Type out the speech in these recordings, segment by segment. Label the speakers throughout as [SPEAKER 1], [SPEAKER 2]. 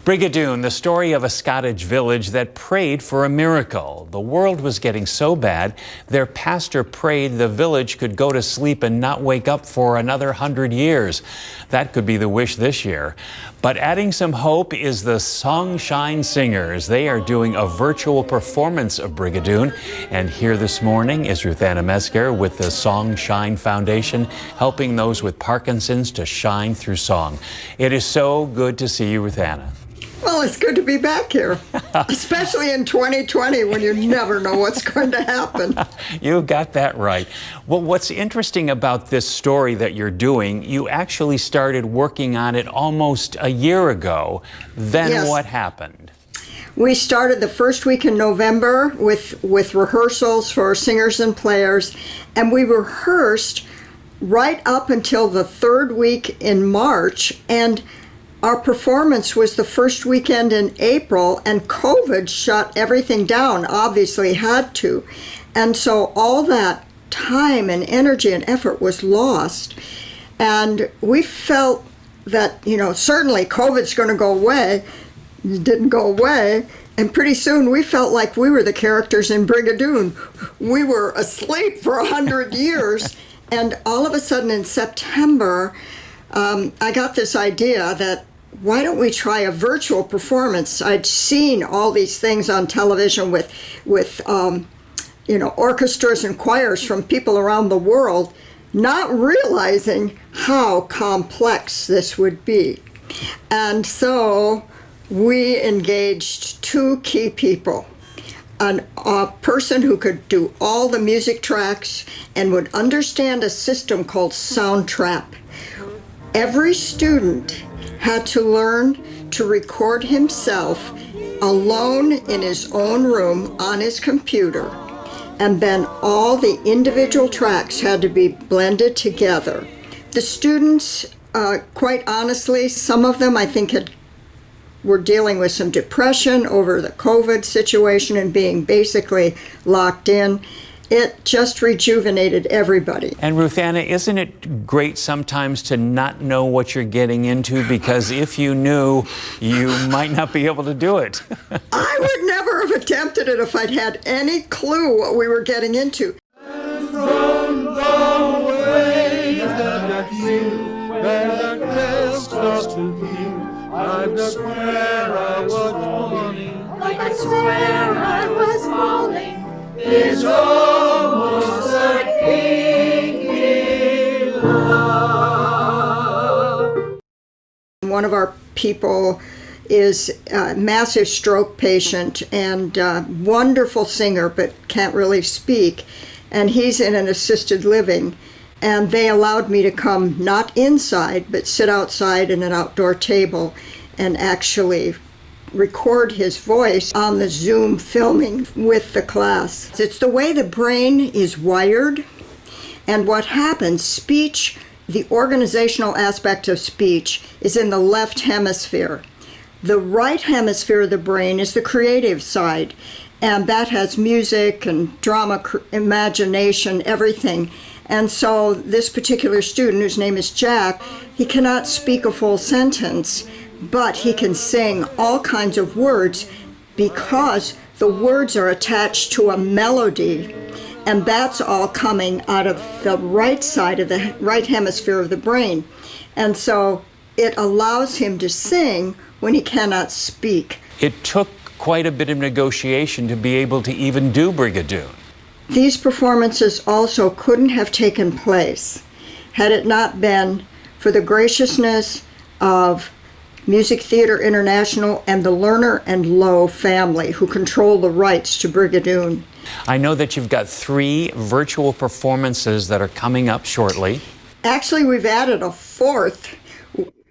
[SPEAKER 1] Brigadoon, the story of a Scottish village that prayed for a miracle. The world was getting so bad, their pastor prayed the village could go to sleep and not wake up for another 100 years. That could be the wish this year. But adding some hope is the Songshine singers. They are doing a virtual performance of Brigadoon. And here this morning is Ruthanna Metzger with the Songshine Foundation, helping those with Parkinson's to shine through song. It is so good to see you, Ruthanna.
[SPEAKER 2] Well, it's good to be back here, especially in 2020 when you never know what's going to happen.
[SPEAKER 1] You got that right. Well, what's interesting about this story that you're doing, you actually started working on it almost a year ago. Then
[SPEAKER 2] Yes.
[SPEAKER 1] What happened?
[SPEAKER 2] We started the first week in November with rehearsals for singers and players, and we rehearsed right up until the third week in March, and our performance was the first weekend in April, and COVID shut everything down, obviously had to. And so all that time and energy and effort was lost. And we felt that, certainly COVID's going to go away. It didn't go away. And pretty soon we felt like we were the characters in Brigadoon. We were asleep for 100 years. And all of a sudden in September, I got this idea that why don't we try a virtual performance? I'd seen all these things on television with orchestras and choirs from people around the world, not realizing how complex this would be. And so we engaged two key people. A person who could do all the music tracks and would understand a system called Soundtrap. Every student had to learn to record himself alone in his own room on his computer, and then all the individual tracks had to be blended together. The students, quite honestly, some of them I think were dealing with some depression over the COVID situation and being basically locked in. It just rejuvenated everybody.
[SPEAKER 1] And Ruthanna, isn't it great sometimes to not know what you're getting into? Because if you knew, you might not be able to do it.
[SPEAKER 2] I would never have attempted it if I'd had any clue what we were getting into.
[SPEAKER 3] From the way that you, where the crest starts to view, I swear I was falling.
[SPEAKER 4] Like I swear I was falling.
[SPEAKER 3] It's almost like being in love.
[SPEAKER 2] One of our people is a massive stroke patient and wonderful singer, but can't really speak. And he's in an assisted living. And they allowed me to come not inside, but sit outside in an outdoor table and actually record his voice on the Zoom filming with the class. It's the way the brain is wired, and what happens, speech, the organizational aspect of speech is in the left hemisphere. The right hemisphere of the brain is the creative side, and that has music and drama, imagination, everything. And so this particular student, whose name is Jack, he cannot speak a full sentence, but he can sing all kinds of words because the words are attached to a melody, and that's all coming out of the right side of the right hemisphere of the brain. And so it allows him to sing when he cannot speak.
[SPEAKER 1] It took quite a bit of negotiation to be able to even do Brigadoon.
[SPEAKER 2] These performances also couldn't have taken place had it not been for the graciousness of Music Theater International and the Lerner and Lowe family, who control the rights to Brigadoon.
[SPEAKER 1] I know that you've got 3 virtual performances that are coming up shortly.
[SPEAKER 2] Actually, we've added a 4th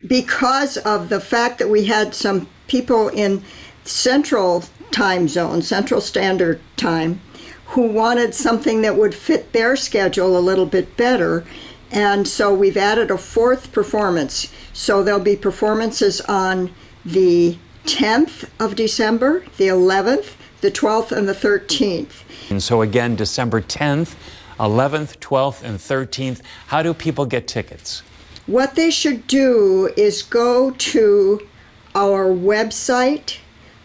[SPEAKER 2] because of the fact that we had some people in Central Time Zone, Central Standard Time, who wanted something that would fit their schedule a little bit better. And so we've added a 4th performance. So there'll be performances on the 10th of December, the 11th, the 12th, and the 13th.
[SPEAKER 1] And so again, December 10th, 11th, 12th, and 13th. How do people get tickets?
[SPEAKER 2] What they should do is go to our website,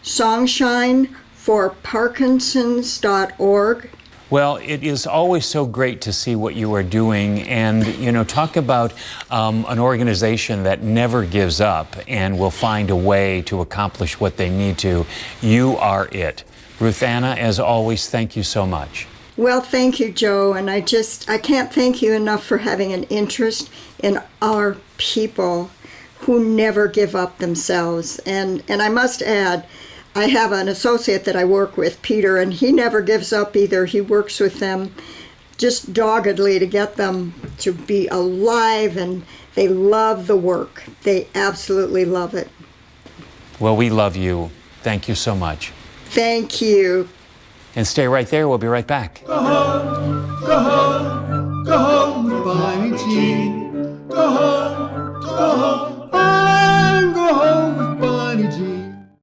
[SPEAKER 2] Songshine for Parkinsons.org.
[SPEAKER 1] Well, it is always so great to see what you are doing, and talk about an organization that never gives up and will find a way to accomplish what they need to. You are it. Ruth Anna, as always, thank you so much.
[SPEAKER 2] Well, thank you, Joe, and I can't thank you enough for having an interest in our people who never give up themselves. And I must add, I have an associate that I work with, Peter, and he never gives up either. He works with them just doggedly to get them to be alive, and they love the work. They absolutely love it.
[SPEAKER 1] Well, we love you. Thank you so much.
[SPEAKER 2] Thank you.
[SPEAKER 1] And stay right there. We'll be right back.
[SPEAKER 3] Go home, go home, go home, buy me tea.